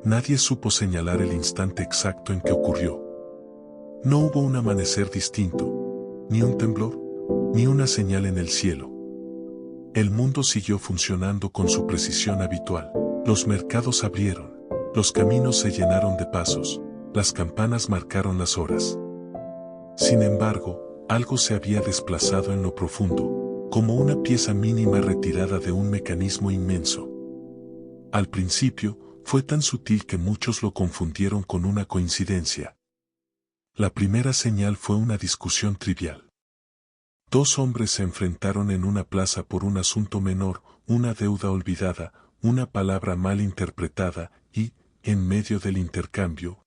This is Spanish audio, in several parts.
Nadie supo señalar el instante exacto en que ocurrió. No hubo un amanecer distinto, ni un temblor, ni una señal en el cielo. El mundo siguió funcionando con su precisión habitual. Los mercados abrieron, los caminos se llenaron de pasos, las campanas marcaron las horas. Sin embargo, algo se había desplazado en lo profundo, como una pieza mínima retirada de un mecanismo inmenso. Al principio, fue tan sutil que muchos lo confundieron con una coincidencia. La primera señal fue una discusión trivial. Dos hombres se enfrentaron en una plaza por un asunto menor, una deuda olvidada, una palabra mal interpretada, y, en medio del intercambio,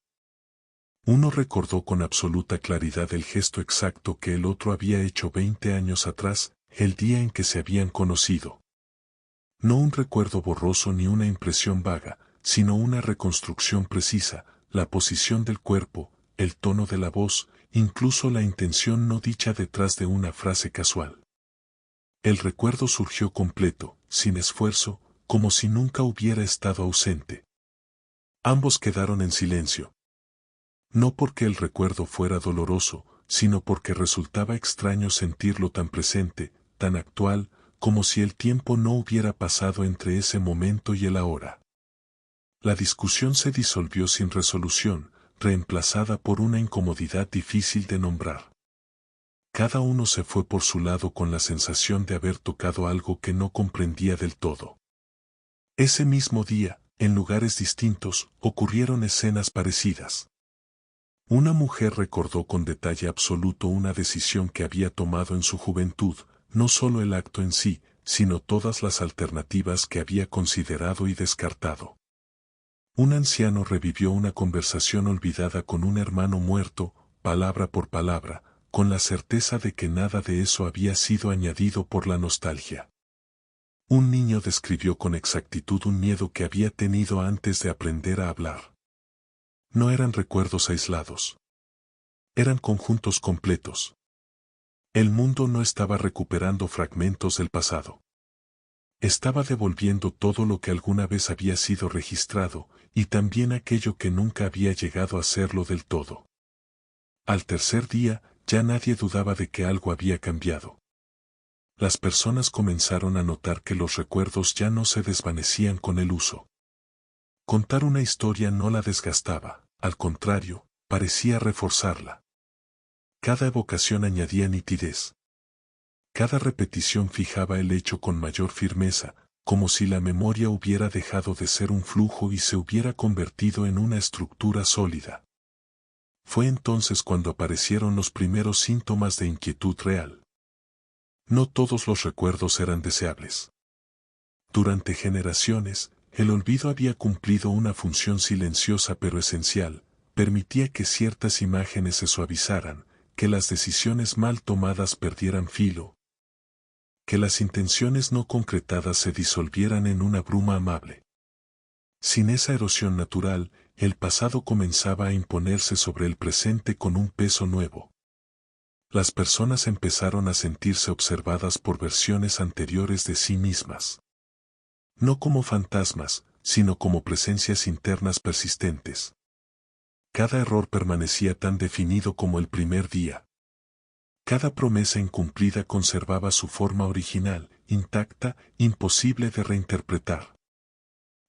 uno recordó con absoluta claridad el gesto exacto que el otro había hecho 20 años atrás, el día en que se habían conocido. No un recuerdo borroso ni una impresión vaga, sino una reconstrucción precisa, la posición del cuerpo, el tono de la voz, incluso la intención no dicha detrás de una frase casual. El recuerdo surgió completo, sin esfuerzo, como si nunca hubiera estado ausente. Ambos quedaron en silencio. No porque el recuerdo fuera doloroso, sino porque resultaba extraño sentirlo tan presente, tan actual, como si el tiempo no hubiera pasado entre ese momento y el ahora. La discusión se disolvió sin resolución, reemplazada por una incomodidad difícil de nombrar. Cada uno se fue por su lado con la sensación de haber tocado algo que no comprendía del todo. Ese mismo día, en lugares distintos, ocurrieron escenas parecidas. Una mujer recordó con detalle absoluto una decisión que había tomado en su juventud, no solo el acto en sí, sino todas las alternativas que había considerado y descartado. Un anciano revivió una conversación olvidada con un hermano muerto, palabra por palabra, con la certeza de que nada de eso había sido añadido por la nostalgia. Un niño describió con exactitud un miedo que había tenido antes de aprender a hablar. No eran recuerdos aislados. Eran conjuntos completos. El mundo no estaba recuperando fragmentos del pasado. Estaba devolviendo todo lo que alguna vez había sido registrado, y también aquello que nunca había llegado a serlo del todo. Al tercer día, ya nadie dudaba de que algo había cambiado. Las personas comenzaron a notar que los recuerdos ya no se desvanecían con el uso. Contar una historia no la desgastaba, al contrario, parecía reforzarla. Cada evocación añadía nitidez. Cada repetición fijaba el hecho con mayor firmeza, como si la memoria hubiera dejado de ser un flujo y se hubiera convertido en una estructura sólida. Fue entonces cuando aparecieron los primeros síntomas de inquietud real. No todos los recuerdos eran deseables. Durante generaciones, el olvido había cumplido una función silenciosa pero esencial, permitía que ciertas imágenes se suavizaran, que las decisiones mal tomadas perdieran filo, que las intenciones no concretadas se disolvieran en una bruma amable. Sin esa erosión natural, el pasado comenzaba a imponerse sobre el presente con un peso nuevo. Las personas empezaron a sentirse observadas por versiones anteriores de sí mismas. No como fantasmas, sino como presencias internas persistentes. Cada error permanecía tan definido como el primer día. Cada promesa incumplida conservaba su forma original, intacta, imposible de reinterpretar.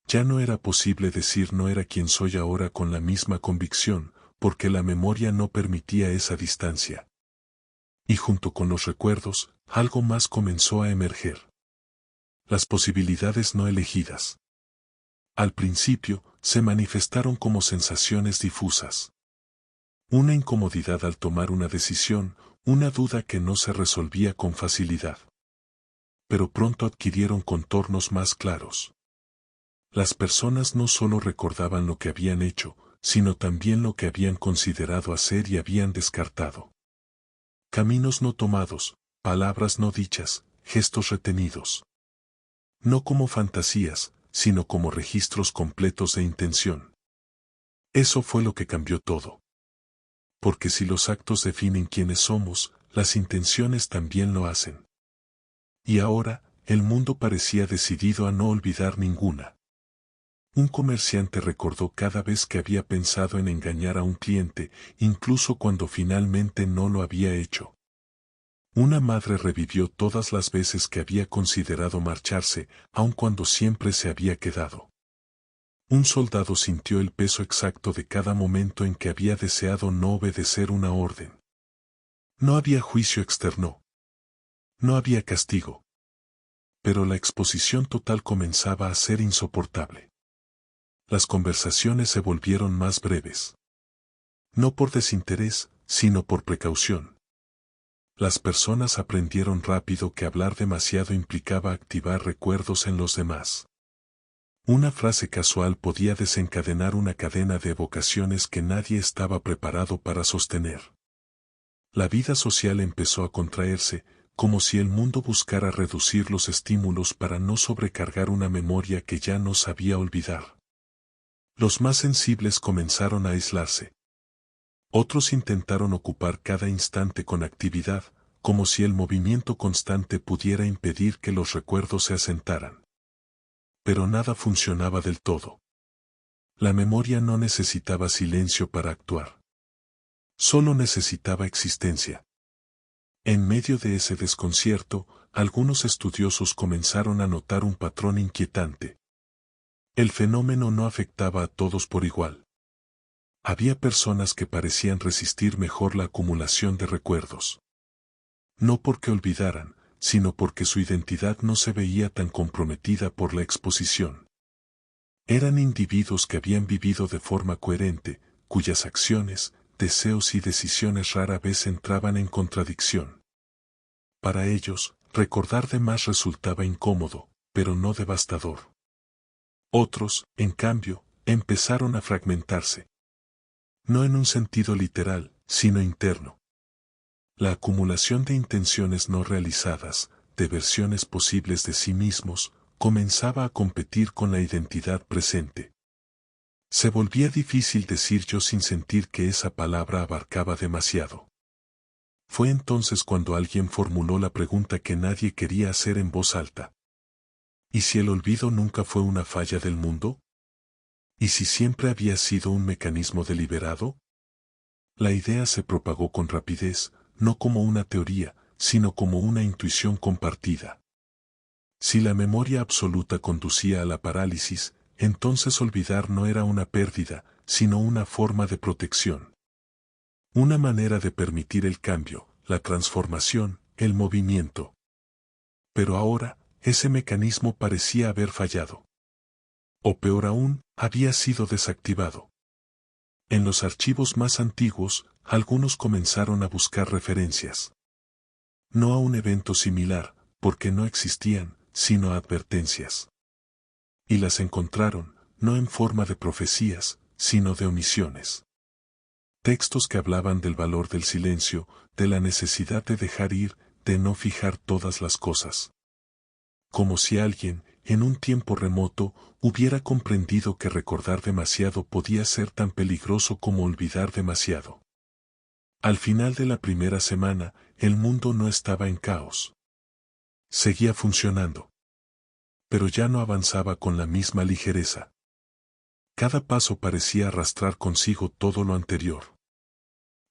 Ya no era posible decir no era quien soy ahora con la misma convicción, porque la memoria no permitía esa distancia. Y junto con los recuerdos, algo más comenzó a emerger. Las posibilidades no elegidas. Al principio, se manifestaron como sensaciones difusas. Una incomodidad al tomar una decisión, una duda que no se resolvía con facilidad. Pero pronto adquirieron contornos más claros. Las personas no solo recordaban lo que habían hecho, sino también lo que habían considerado hacer y habían descartado. Caminos no tomados, palabras no dichas, gestos retenidos. No como fantasías, sino como registros completos de intención. Eso fue lo que cambió todo. Porque si los actos definen quiénes somos, las intenciones también lo hacen. Y ahora, el mundo parecía decidido a no olvidar ninguna. Un comerciante recordó cada vez que había pensado en engañar a un cliente, incluso cuando finalmente no lo había hecho. Una madre revivió todas las veces que había considerado marcharse, aun cuando siempre se había quedado. Un soldado sintió el peso exacto de cada momento en que había deseado no obedecer una orden. No había juicio externo. No había castigo. Pero la exposición total comenzaba a ser insoportable. Las conversaciones se volvieron más breves. No por desinterés, sino por precaución. Las personas aprendieron rápido que hablar demasiado implicaba activar recuerdos en los demás. Una frase casual podía desencadenar una cadena de evocaciones que nadie estaba preparado para sostener. La vida social empezó a contraerse, como si el mundo buscara reducir los estímulos para no sobrecargar una memoria que ya no sabía olvidar. Los más sensibles comenzaron a aislarse. Otros intentaron ocupar cada instante con actividad, como si el movimiento constante pudiera impedir que los recuerdos se asentaran. Pero nada funcionaba del todo. La memoria no necesitaba silencio para actuar. Solo necesitaba existencia. En medio de ese desconcierto, algunos estudiosos comenzaron a notar un patrón inquietante. El fenómeno no afectaba a todos por igual. Había personas que parecían resistir mejor la acumulación de recuerdos. No porque olvidaran, sino porque su identidad no se veía tan comprometida por la exposición. Eran individuos que habían vivido de forma coherente, cuyas acciones, deseos y decisiones rara vez entraban en contradicción. Para ellos, recordar de más resultaba incómodo, pero no devastador. Otros, en cambio, empezaron a fragmentarse. No en un sentido literal, sino interno. La acumulación de intenciones no realizadas, de versiones posibles de sí mismos, comenzaba a competir con la identidad presente. Se volvía difícil decir yo sin sentir que esa palabra abarcaba demasiado. Fue entonces cuando alguien formuló la pregunta que nadie quería hacer en voz alta. ¿Y si el olvido nunca fue una falla del mundo? ¿Y si siempre había sido un mecanismo deliberado? La idea se propagó con rapidez, no como una teoría, sino como una intuición compartida. Si la memoria absoluta conducía a la parálisis, entonces olvidar no era una pérdida, sino una forma de protección. Una manera de permitir el cambio, la transformación, el movimiento. Pero ahora, ese mecanismo parecía haber fallado. O peor aún, había sido desactivado. En los archivos más antiguos, algunos comenzaron a buscar referencias. No a un evento similar, porque no existían, sino advertencias. Y las encontraron, no en forma de profecías, sino de omisiones. Textos que hablaban del valor del silencio, de la necesidad de dejar ir, de no fijar todas las cosas. Como si alguien, en un tiempo remoto, hubiera comprendido que recordar demasiado podía ser tan peligroso como olvidar demasiado. Al final de la primera semana, el mundo no estaba en caos. Seguía funcionando. Pero ya no avanzaba con la misma ligereza. Cada paso parecía arrastrar consigo todo lo anterior.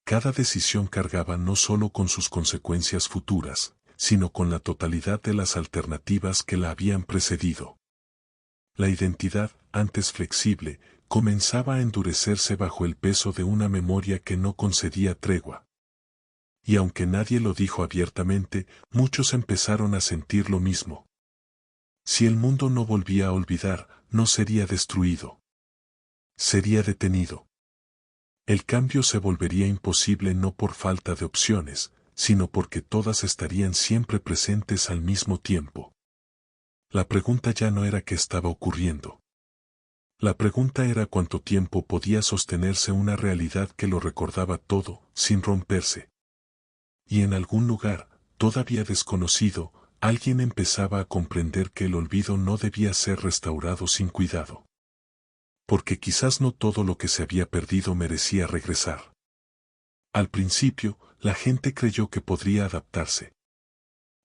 Cada decisión cargaba no solo con sus consecuencias futuras, sino con la totalidad de las alternativas que la habían precedido. La identidad, antes flexible, comenzaba a endurecerse bajo el peso de una memoria que no concedía tregua. Y aunque nadie lo dijo abiertamente, muchos empezaron a sentir lo mismo. Si el mundo no volvía a olvidar, no sería destruido. Sería detenido. El cambio se volvería imposible no por falta de opciones, sino porque todas estarían siempre presentes al mismo tiempo. La pregunta ya no era qué estaba ocurriendo. La pregunta era cuánto tiempo podía sostenerse una realidad que lo recordaba todo, sin romperse. Y en algún lugar, todavía desconocido, alguien empezaba a comprender que el olvido no debía ser restaurado sin cuidado. Porque quizás no todo lo que se había perdido merecía regresar. Al principio, la gente creyó que podría adaptarse.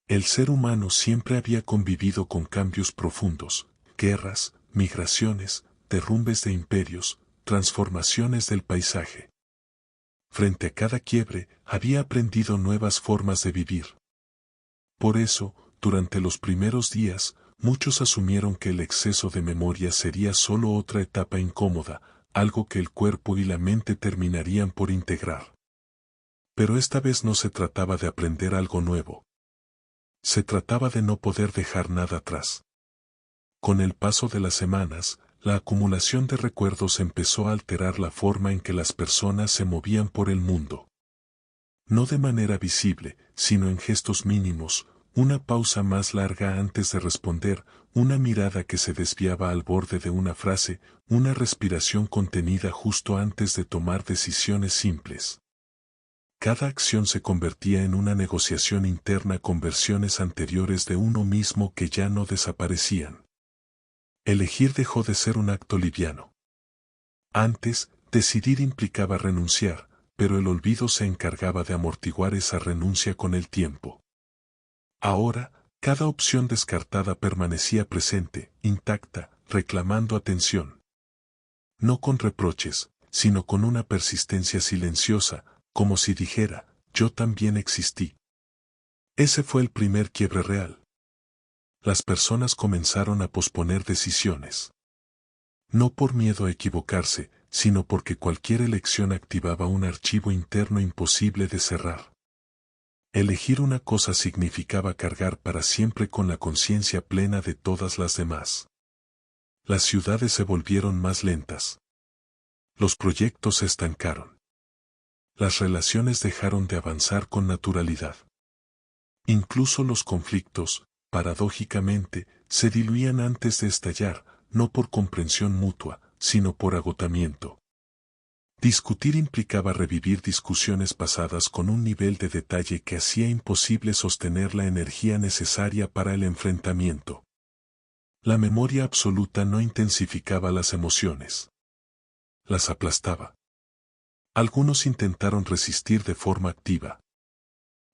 El ser humano siempre había convivido con cambios profundos, guerras, migraciones, derrumbes de imperios, transformaciones del paisaje. Frente a cada quiebre, había aprendido nuevas formas de vivir. Por eso, durante los primeros días, muchos asumieron que el exceso de memoria sería solo otra etapa incómoda, algo que el cuerpo y la mente terminarían por integrar. Pero esta vez no se trataba de aprender algo nuevo. Se trataba de no poder dejar nada atrás. Con el paso de las semanas, la acumulación de recuerdos empezó a alterar la forma en que las personas se movían por el mundo. No de manera visible, sino en gestos mínimos, una pausa más larga antes de responder, una mirada que se desviaba al borde de una frase, una respiración contenida justo antes de tomar decisiones simples. Cada acción se convertía en una negociación interna con versiones anteriores de uno mismo que ya no desaparecían. Elegir dejó de ser un acto liviano. Antes, decidir implicaba renunciar, pero el olvido se encargaba de amortiguar esa renuncia con el tiempo. Ahora, cada opción descartada permanecía presente, intacta, reclamando atención. No con reproches, sino con una persistencia silenciosa, como si dijera, yo también existí. Ese fue el primer quiebre real. Las personas comenzaron a posponer decisiones. No por miedo a equivocarse, sino porque cualquier elección activaba un archivo interno imposible de cerrar. Elegir una cosa significaba cargar para siempre con la conciencia plena de todas las demás. Las ciudades se volvieron más lentas. Los proyectos se estancaron. Las relaciones dejaron de avanzar con naturalidad. Incluso los conflictos, paradójicamente, se diluían antes de estallar, no por comprensión mutua, sino por agotamiento. Discutir implicaba revivir discusiones pasadas con un nivel de detalle que hacía imposible sostener la energía necesaria para el enfrentamiento. La memoria absoluta no intensificaba las emociones. Las aplastaba. Algunos intentaron resistir de forma activa.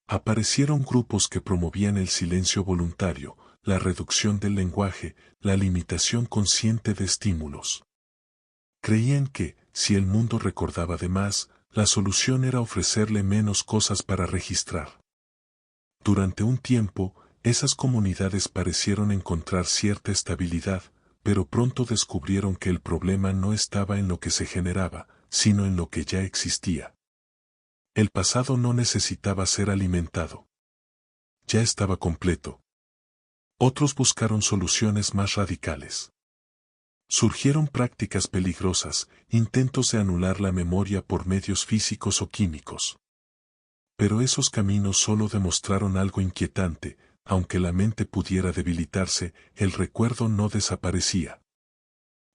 Aparecieron grupos que promovían el silencio voluntario, la reducción del lenguaje, la limitación consciente de estímulos. Creían que, si el mundo recordaba de más, la solución era ofrecerle menos cosas para registrar. Durante un tiempo, esas comunidades parecieron encontrar cierta estabilidad, pero pronto descubrieron que el problema no estaba en lo que se generaba, sino en lo que ya existía. El pasado no necesitaba ser alimentado. Ya estaba completo. Otros buscaron soluciones más radicales. Surgieron prácticas peligrosas, intentos de anular la memoria por medios físicos o químicos. Pero esos caminos solo demostraron algo inquietante, aunque la mente pudiera debilitarse, el recuerdo no desaparecía.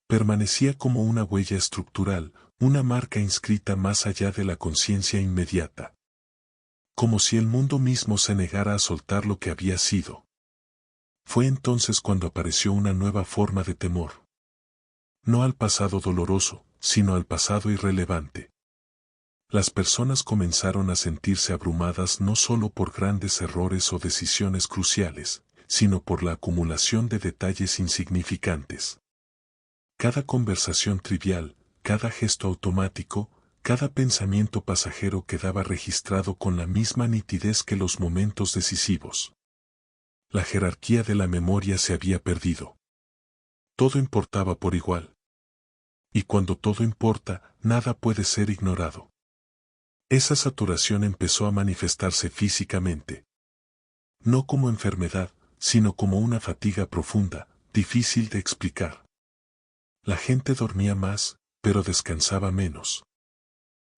Permanecía como una huella estructural, una marca inscrita más allá de la conciencia inmediata. Como si el mundo mismo se negara a soltar lo que había sido. Fue entonces cuando apareció una nueva forma de temor. No al pasado doloroso, sino al pasado irrelevante. Las personas comenzaron a sentirse abrumadas no solo por grandes errores o decisiones cruciales, sino por la acumulación de detalles insignificantes. Cada conversación trivial, cada gesto automático, cada pensamiento pasajero quedaba registrado con la misma nitidez que los momentos decisivos. La jerarquía de la memoria se había perdido. Todo importaba por igual. Y cuando todo importa, nada puede ser ignorado. Esa saturación empezó a manifestarse físicamente. No como enfermedad, sino como una fatiga profunda, difícil de explicar. La gente dormía más, pero descansaba menos.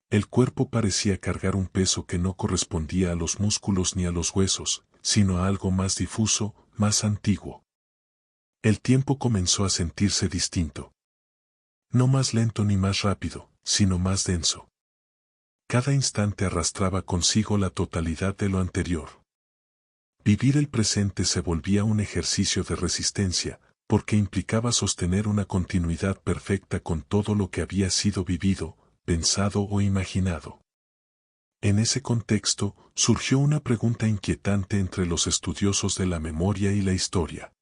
El cuerpo parecía cargar un peso que no correspondía a los músculos ni a los huesos, sino a algo más difuso, más antiguo. El tiempo comenzó a sentirse distinto. No más lento ni más rápido, sino más denso. Cada instante arrastraba consigo la totalidad de lo anterior. Vivir el presente se volvía un ejercicio de resistencia, porque implicaba sostener una continuidad perfecta con todo lo que había sido vivido, pensado o imaginado. En ese contexto, surgió una pregunta inquietante entre los estudiosos de la memoria y la historia.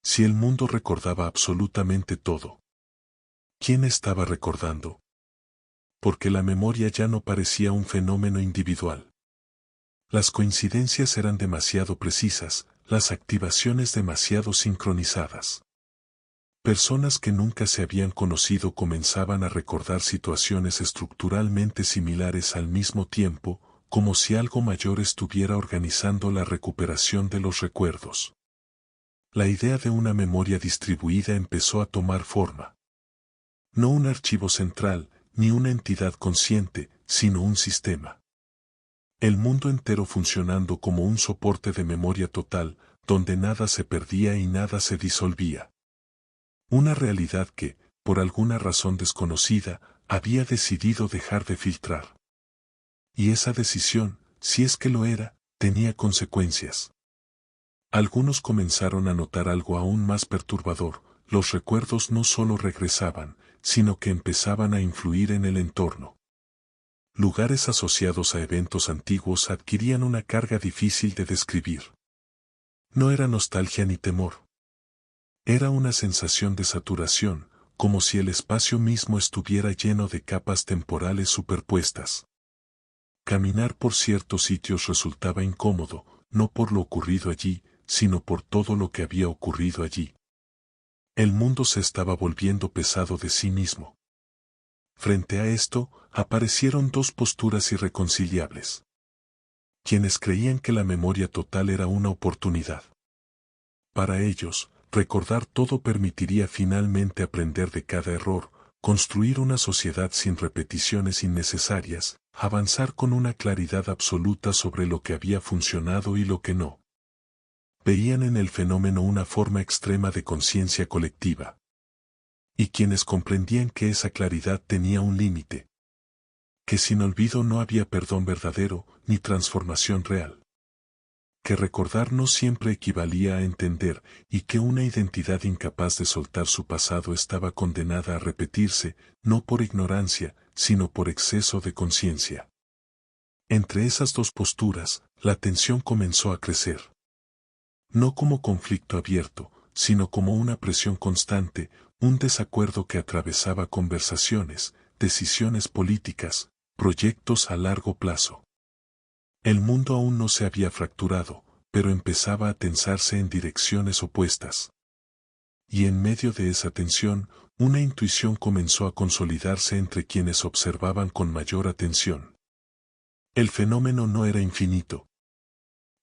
Si el mundo recordaba absolutamente todo, ¿Quién estaba recordando? Porque la memoria ya no parecía un fenómeno individual. Las coincidencias eran demasiado precisas, las activaciones demasiado sincronizadas. Personas que nunca se habían conocido comenzaban a recordar situaciones estructuralmente similares al mismo tiempo, como si algo mayor estuviera organizando la recuperación de los recuerdos. La idea de una memoria distribuida empezó a tomar forma. No un archivo central, ni una entidad consciente, sino un sistema. El mundo entero funcionando como un soporte de memoria total, donde nada se perdía y nada se disolvía. Una realidad que, por alguna razón desconocida, había decidido dejar de filtrar. Y esa decisión, si es que lo era, tenía consecuencias. Algunos comenzaron a notar algo aún más perturbador: los recuerdos no solo regresaban, sino que empezaban a influir en el entorno. Lugares asociados a eventos antiguos adquirían una carga difícil de describir. No era nostalgia ni temor. Era una sensación de saturación, como si el espacio mismo estuviera lleno de capas temporales superpuestas. Caminar por ciertos sitios resultaba incómodo, no por lo ocurrido allí, sino por todo lo que había ocurrido allí. El mundo se estaba volviendo pesado de sí mismo. Frente a esto, aparecieron dos posturas irreconciliables. Quienes creían que la memoria total era una oportunidad. Para ellos, recordar todo permitiría finalmente aprender de cada error, construir una sociedad sin repeticiones innecesarias, avanzar con una claridad absoluta sobre lo que había funcionado y lo que no. Veían en el fenómeno una forma extrema de conciencia colectiva. Y quienes comprendían que esa claridad tenía un límite. Que sin olvido no había perdón verdadero, ni transformación real. Que recordar no siempre equivalía a entender, y que una identidad incapaz de soltar su pasado estaba condenada a repetirse, no por ignorancia, sino por exceso de conciencia. Entre esas dos posturas, la tensión comenzó a crecer. No como conflicto abierto, sino como una presión constante, un desacuerdo que atravesaba conversaciones, decisiones políticas, proyectos a largo plazo. El mundo aún no se había fracturado, pero empezaba a tensarse en direcciones opuestas. Y en medio de esa tensión, una intuición comenzó a consolidarse entre quienes observaban con mayor atención. El fenómeno no era infinito.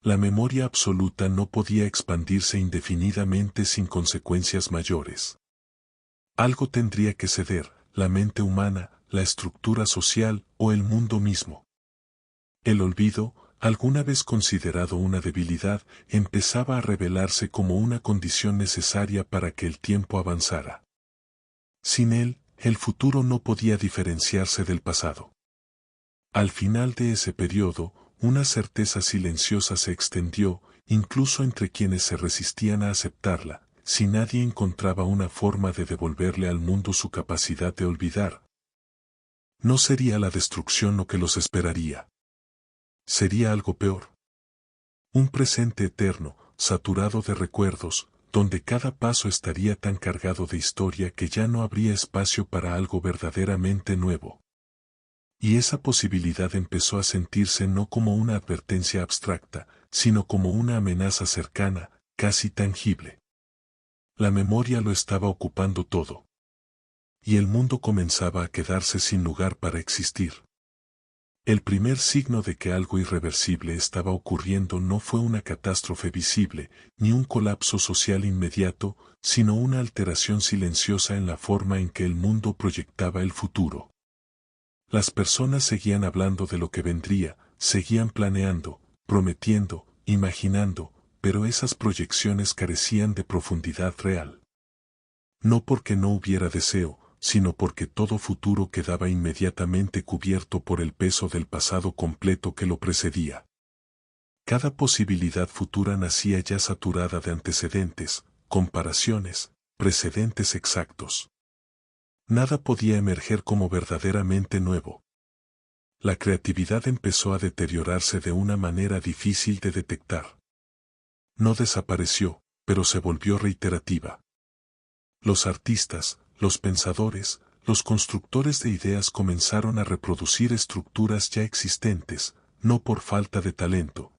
La memoria absoluta no podía expandirse indefinidamente sin consecuencias mayores. Algo tendría que ceder: la mente humana, la estructura social o el mundo mismo. El olvido, alguna vez considerado una debilidad, empezaba a revelarse como una condición necesaria para que el tiempo avanzara. Sin él, el futuro no podía diferenciarse del pasado. Al final de ese periodo, una certeza silenciosa se extendió, incluso entre quienes se resistían a aceptarla: si nadie encontraba una forma de devolverle al mundo su capacidad de olvidar, no sería la destrucción lo que los esperaría. Sería algo peor. Un presente eterno, saturado de recuerdos, donde cada paso estaría tan cargado de historia que ya no habría espacio para algo verdaderamente nuevo. Y esa posibilidad empezó a sentirse no como una advertencia abstracta, sino como una amenaza cercana, casi tangible. La memoria lo estaba ocupando todo. Y el mundo comenzaba a quedarse sin lugar para existir. El primer signo de que algo irreversible estaba ocurriendo no fue una catástrofe visible, ni un colapso social inmediato, sino una alteración silenciosa en la forma en que el mundo proyectaba el futuro. Las personas seguían hablando de lo que vendría, seguían planeando, prometiendo, imaginando, pero esas proyecciones carecían de profundidad real. No porque no hubiera deseo, sino porque todo futuro quedaba inmediatamente cubierto por el peso del pasado completo que lo precedía. Cada posibilidad futura nacía ya saturada de antecedentes, comparaciones, precedentes exactos. Nada podía emerger como verdaderamente nuevo. La creatividad empezó a deteriorarse de una manera difícil de detectar. No desapareció, pero se volvió reiterativa. Los artistas, los pensadores, los constructores de ideas comenzaron a reproducir estructuras ya existentes, no por falta de talento,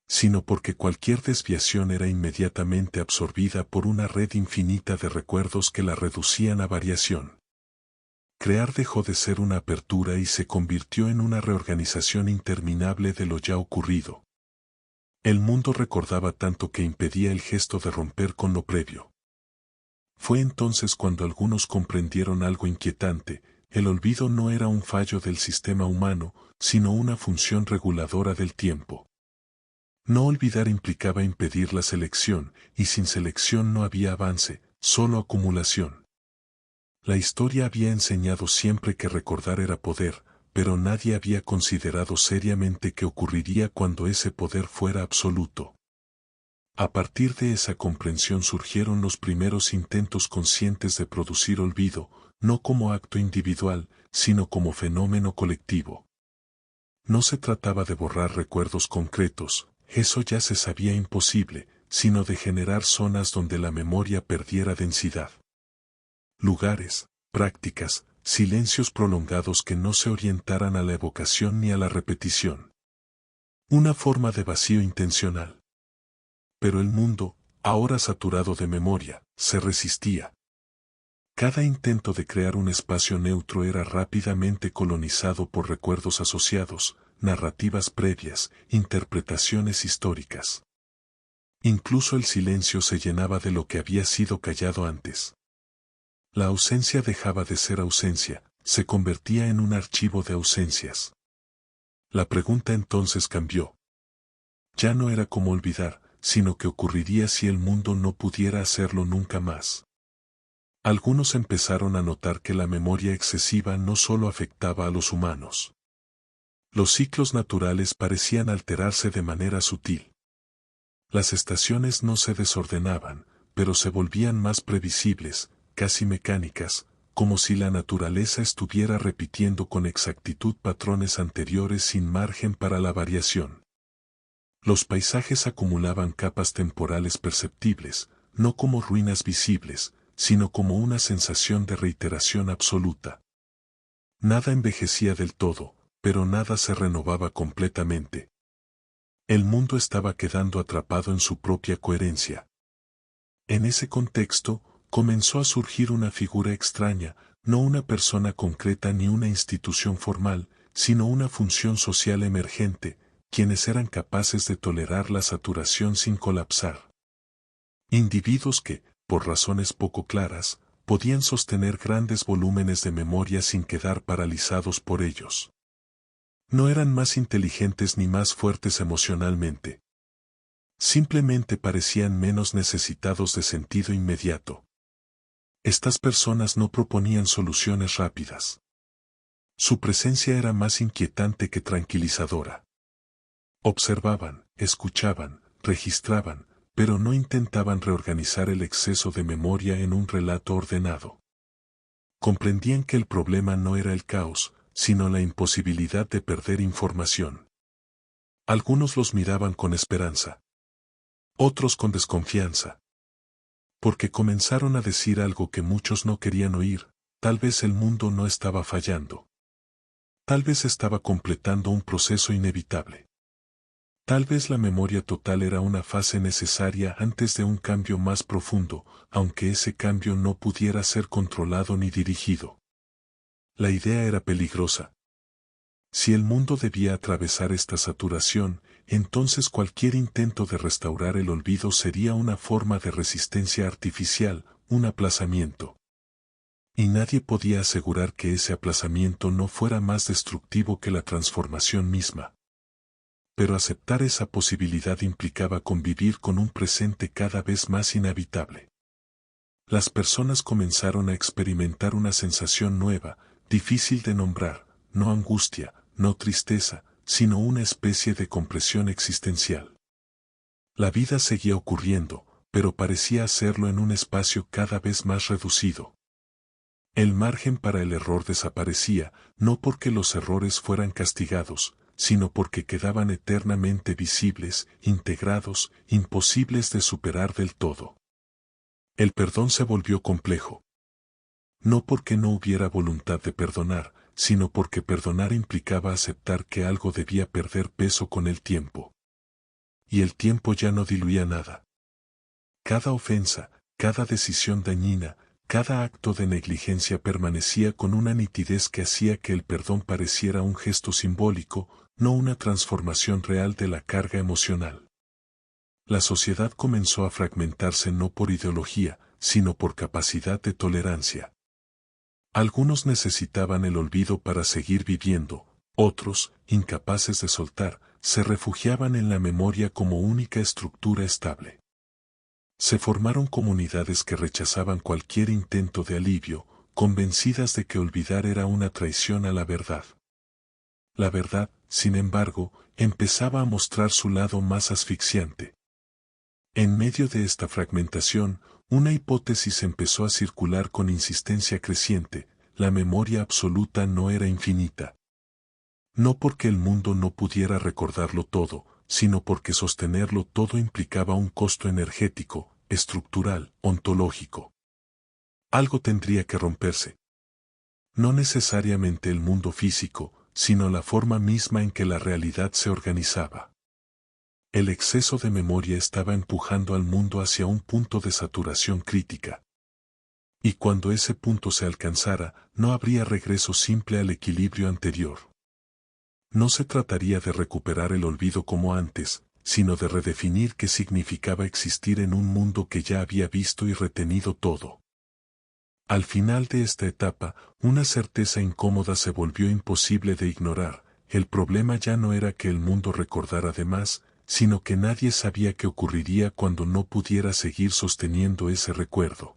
sino porque cualquier desviación era inmediatamente absorbida por una red infinita de recuerdos que la reducían a variación. Crear dejó de ser una apertura y se convirtió en una reorganización interminable de lo ya ocurrido. El mundo recordaba tanto que impedía el gesto de romper con lo previo. Fue entonces cuando algunos comprendieron algo inquietante: el olvido no era un fallo del sistema humano, sino una función reguladora del tiempo. No olvidar implicaba impedir la selección, y sin selección no había avance, solo acumulación. La historia había enseñado siempre que recordar era poder, pero nadie había considerado seriamente qué ocurriría cuando ese poder fuera absoluto. A partir de esa comprensión surgieron los primeros intentos conscientes de producir olvido, no como acto individual, sino como fenómeno colectivo. No se trataba de borrar recuerdos concretos, eso ya se sabía imposible, sino de generar zonas donde la memoria perdiera densidad. Lugares, prácticas, silencios prolongados que no se orientaran a la evocación ni a la repetición. Una forma de vacío intencional. Pero el mundo, ahora saturado de memoria, se resistía. Cada intento de crear un espacio neutro era rápidamente colonizado por recuerdos asociados, narrativas previas, interpretaciones históricas. Incluso el silencio se llenaba de lo que había sido callado antes. La ausencia dejaba de ser ausencia, se convertía en un archivo de ausencias. La pregunta entonces cambió. Ya no era cómo olvidar, sino qué ocurriría si el mundo no pudiera hacerlo nunca más. Algunos empezaron a notar que la memoria excesiva no solo afectaba a los humanos. Los ciclos naturales parecían alterarse de manera sutil. Las estaciones no se desordenaban, pero se volvían más previsibles, casi mecánicas, como si la naturaleza estuviera repitiendo con exactitud patrones anteriores sin margen para la variación. Los paisajes acumulaban capas temporales perceptibles, no como ruinas visibles, sino como una sensación de reiteración absoluta. Nada envejecía del todo, pero nada se renovaba completamente. El mundo estaba quedando atrapado en su propia coherencia. En ese contexto, comenzó a surgir una figura extraña, no una persona concreta ni una institución formal, sino una función social emergente, quienes eran capaces de tolerar la saturación sin colapsar. Individuos que, por razones poco claras, podían sostener grandes volúmenes de memoria sin quedar paralizados por ellos. No eran más inteligentes ni más fuertes emocionalmente. Simplemente parecían menos necesitados de sentido inmediato. Estas personas no proponían soluciones rápidas. Su presencia era más inquietante que tranquilizadora. Observaban, escuchaban, registraban, pero no intentaban reorganizar el exceso de memoria en un relato ordenado. Comprendían que el problema no era el caos, sino la imposibilidad de perder información. Algunos los miraban con esperanza. Otros con desconfianza. Porque comenzaron a decir algo que muchos no querían oír: tal vez el mundo no estaba fallando. Tal vez estaba completando un proceso inevitable. Tal vez la memoria total era una fase necesaria antes de un cambio más profundo, aunque ese cambio no pudiera ser controlado ni dirigido. La idea era peligrosa. Si el mundo debía atravesar esta saturación, entonces cualquier intento de restaurar el olvido sería una forma de resistencia artificial, un aplazamiento. Y nadie podía asegurar que ese aplazamiento no fuera más destructivo que la transformación misma. Pero aceptar esa posibilidad implicaba convivir con un presente cada vez más inhabitable. Las personas comenzaron a experimentar una sensación nueva, difícil de nombrar: no angustia, no tristeza, sino una especie de compresión existencial. La vida seguía ocurriendo, pero parecía hacerlo en un espacio cada vez más reducido. El margen para el error desaparecía, no porque los errores fueran castigados, sino porque quedaban eternamente visibles, integrados, imposibles de superar del todo. El perdón se volvió complejo. no porque no hubiera voluntad de perdonar, sino porque perdonar implicaba aceptar que algo debía perder peso con el tiempo. Y el tiempo ya no diluía nada. Cada ofensa, cada decisión dañina, cada acto de negligencia permanecía con una nitidez que hacía que el perdón pareciera un gesto simbólico, no una transformación real de la carga emocional. La sociedad comenzó a fragmentarse no por ideología, sino por capacidad de tolerancia. Algunos necesitaban el olvido para seguir viviendo, otros, incapaces de soltar, se refugiaban en la memoria como única estructura estable. Se formaron comunidades que rechazaban cualquier intento de alivio, convencidas de que olvidar era una traición a la verdad. La verdad, sin embargo, empezaba a mostrar su lado más asfixiante. En medio de esta fragmentación, una hipótesis empezó a circular con insistencia creciente: la memoria absoluta no era infinita. No porque el mundo no pudiera recordarlo todo, sino porque sostenerlo todo implicaba un costo energético, estructural, ontológico. Algo tendría que romperse. No necesariamente el mundo físico, sino la forma misma en que la realidad se organizaba. El exceso de memoria estaba empujando al mundo hacia un punto de saturación crítica. Y cuando ese punto se alcanzara, no habría regreso simple al equilibrio anterior. No se trataría de recuperar el olvido como antes, sino de redefinir qué significaba existir en un mundo que ya había visto y retenido todo. Al final de esta etapa, una certeza incómoda se volvió imposible de ignorar: el problema ya no era que el mundo recordara de más, sino que nadie sabía qué ocurriría cuando no pudiera seguir sosteniendo ese recuerdo.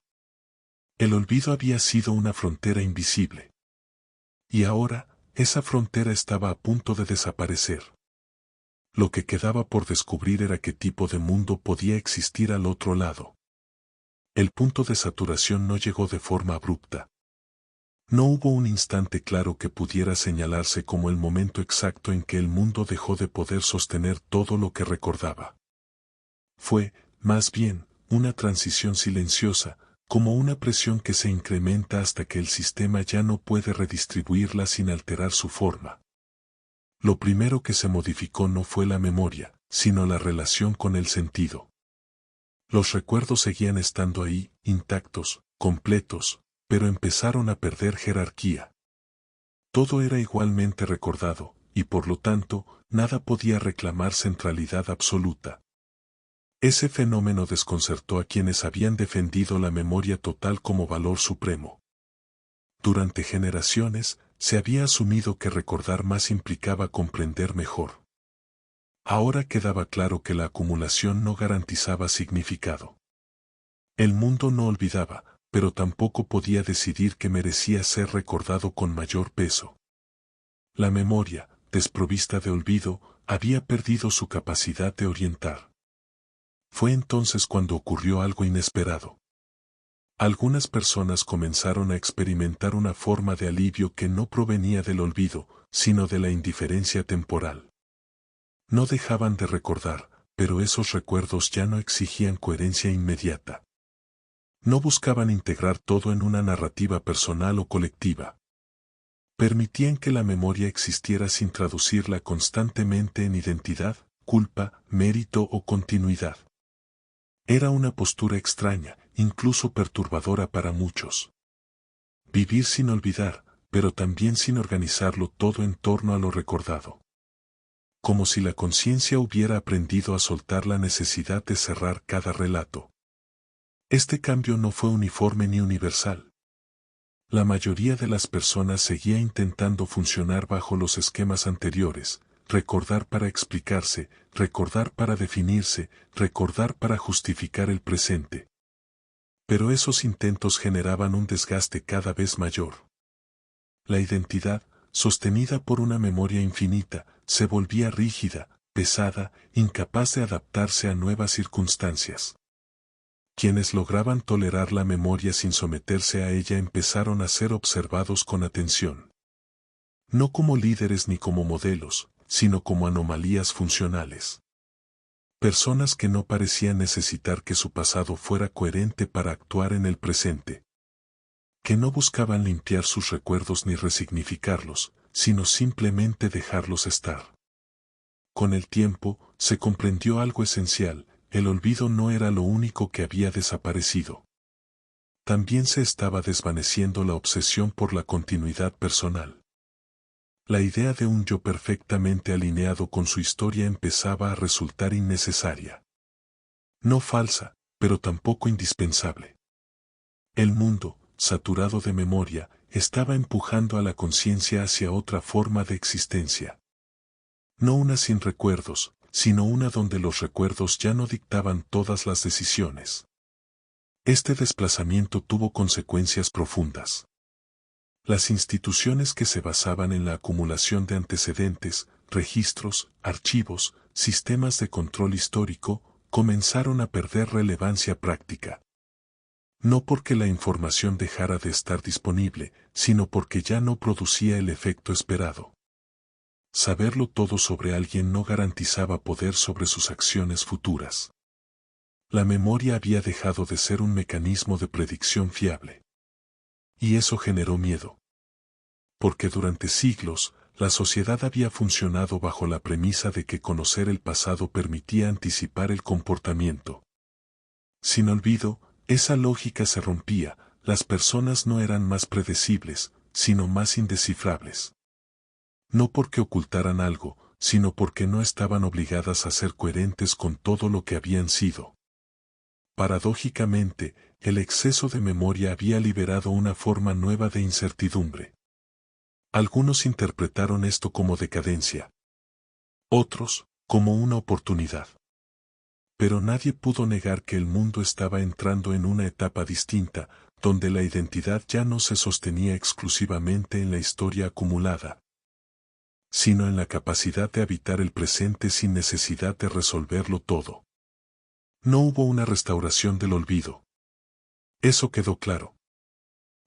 El olvido había sido una frontera invisible. Y ahora, esa frontera estaba a punto de desaparecer. Lo que quedaba por descubrir era qué tipo de mundo podía existir al otro lado. El punto de saturación no llegó de forma abrupta. No hubo un instante claro que pudiera señalarse como el momento exacto en que el mundo dejó de poder sostener todo lo que recordaba. Fue, más bien, una transición silenciosa, como una presión que se incrementa hasta que el sistema ya no puede redistribuirla sin alterar su forma. Lo primero que se modificó no fue la memoria, sino la relación con el sentido. Los recuerdos seguían estando ahí, intactos, completos, pero empezaron a perder jerarquía. Todo era igualmente recordado, y por lo tanto, nada podía reclamar centralidad absoluta. Ese fenómeno desconcertó a quienes habían defendido la memoria total como valor supremo. Durante generaciones, se había asumido que recordar más implicaba comprender mejor. Ahora quedaba claro que la acumulación no garantizaba significado. El mundo no olvidaba, pero tampoco podía decidir que merecía ser recordado con mayor peso. La memoria, desprovista de olvido, había perdido su capacidad de orientar. Fue entonces cuando ocurrió algo inesperado. Algunas personas comenzaron a experimentar una forma de alivio que no provenía del olvido, sino de la indiferencia temporal. No dejaban de recordar, pero esos recuerdos ya no exigían coherencia inmediata. No buscaban integrar todo en una narrativa personal o colectiva. Permitían que la memoria existiera sin traducirla constantemente en identidad, culpa, mérito o continuidad. Era una postura extraña, incluso perturbadora para muchos. Vivir sin olvidar, pero también sin organizarlo todo en torno a lo recordado. Como si la conciencia hubiera aprendido a soltar la necesidad de cerrar cada relato. Este cambio no fue uniforme ni universal. La mayoría de las personas seguía intentando funcionar bajo los esquemas anteriores: recordar para explicarse, recordar para definirse, recordar para justificar el presente. Pero esos intentos generaban un desgaste cada vez mayor. La identidad, sostenida por una memoria infinita, se volvía rígida, pesada, incapaz de adaptarse a nuevas circunstancias. Quienes lograban tolerar la memoria sin someterse a ella empezaron a ser observados con atención. No como líderes ni como modelos, sino como anomalías funcionales. Personas que no parecían necesitar que su pasado fuera coherente para actuar en el presente. que no buscaban limpiar sus recuerdos ni resignificarlos, sino simplemente dejarlos estar. Con el tiempo, se comprendió algo esencial: el olvido no era lo único que había desaparecido. También se estaba desvaneciendo la obsesión por la continuidad personal. La idea de un yo perfectamente alineado con su historia empezaba a resultar innecesaria. No falsa, pero tampoco indispensable. El mundo, saturado de memoria, estaba empujando a la conciencia hacia otra forma de existencia. No una sin recuerdos, sino una donde los recuerdos ya no dictaban todas las decisiones. Este desplazamiento tuvo consecuencias profundas. Las instituciones que se basaban en la acumulación de antecedentes, registros, archivos, sistemas de control histórico, comenzaron a perder relevancia práctica. No porque la información dejara de estar disponible, sino porque ya no producía el efecto esperado. Saberlo todo sobre alguien no garantizaba poder sobre sus acciones futuras. La memoria había dejado de ser un mecanismo de predicción fiable. Y eso generó miedo. Porque durante siglos, la sociedad había funcionado bajo la premisa de que conocer el pasado permitía anticipar el comportamiento. Sin olvido, esa lógica se rompía: las personas no eran más predecibles, sino más indescifrables. No porque ocultaran algo, sino porque no estaban obligadas a ser coherentes con todo lo que habían sido. Paradójicamente, el exceso de memoria había liberado una forma nueva de incertidumbre. Algunos interpretaron esto como decadencia. Otros, como una oportunidad. Pero nadie pudo negar que el mundo estaba entrando en una etapa distinta, donde la identidad ya no se sostenía exclusivamente en la historia acumulada, sino en la capacidad de habitar el presente sin necesidad de resolverlo todo. No hubo una restauración del olvido. Eso quedó claro.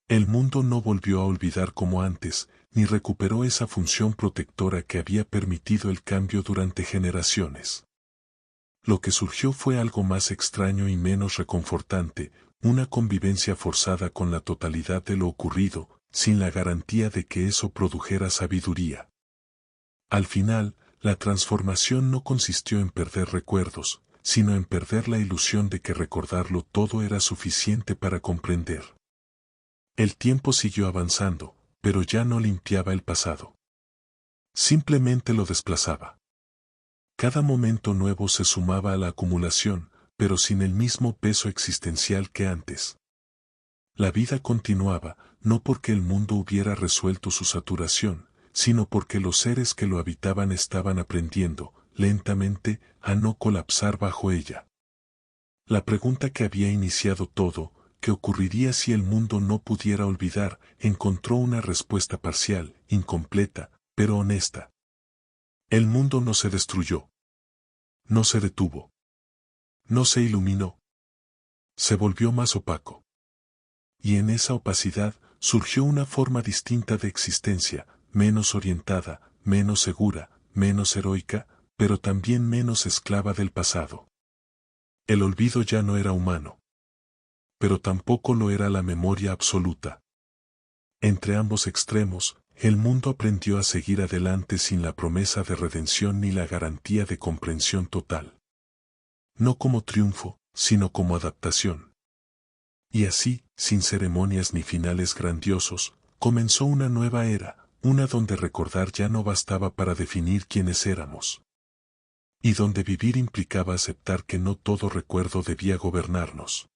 El mundo no volvió a olvidar como antes, ni recuperó esa función protectora que había permitido el cambio durante generaciones. Lo que surgió fue algo más extraño y menos reconfortante: una convivencia forzada con la totalidad de lo ocurrido, sin la garantía de que eso produjera sabiduría. Al final, la transformación no consistió en perder recuerdos, sino en perder la ilusión de que recordarlo todo era suficiente para comprender. El tiempo siguió avanzando, pero ya no limpiaba el pasado. Simplemente lo desplazaba. Cada momento nuevo se sumaba a la acumulación, pero sin el mismo peso existencial que antes. La vida continuaba, no porque el mundo hubiera resuelto su saturación, sino porque los seres que lo habitaban estaban aprendiendo, lentamente, a no colapsar bajo ella. La pregunta que había iniciado todo: ¿qué ocurriría si el mundo no pudiera olvidar?, encontró una respuesta parcial, incompleta, pero honesta. El mundo no se destruyó. No se detuvo. No se iluminó. Se volvió más opaco. Y en esa opacidad surgió una forma distinta de existencia, menos orientada, menos segura, menos heroica, pero también menos esclava del pasado. El olvido ya no era humano. Pero tampoco lo era la memoria absoluta. Entre ambos extremos, el mundo aprendió a seguir adelante sin la promesa de redención ni la garantía de comprensión total. No como triunfo, sino como adaptación. Y así, sin ceremonias ni finales grandiosos, comenzó una nueva era, una donde recordar ya no bastaba para definir quiénes éramos. Y donde vivir implicaba aceptar que no todo recuerdo debía gobernarnos.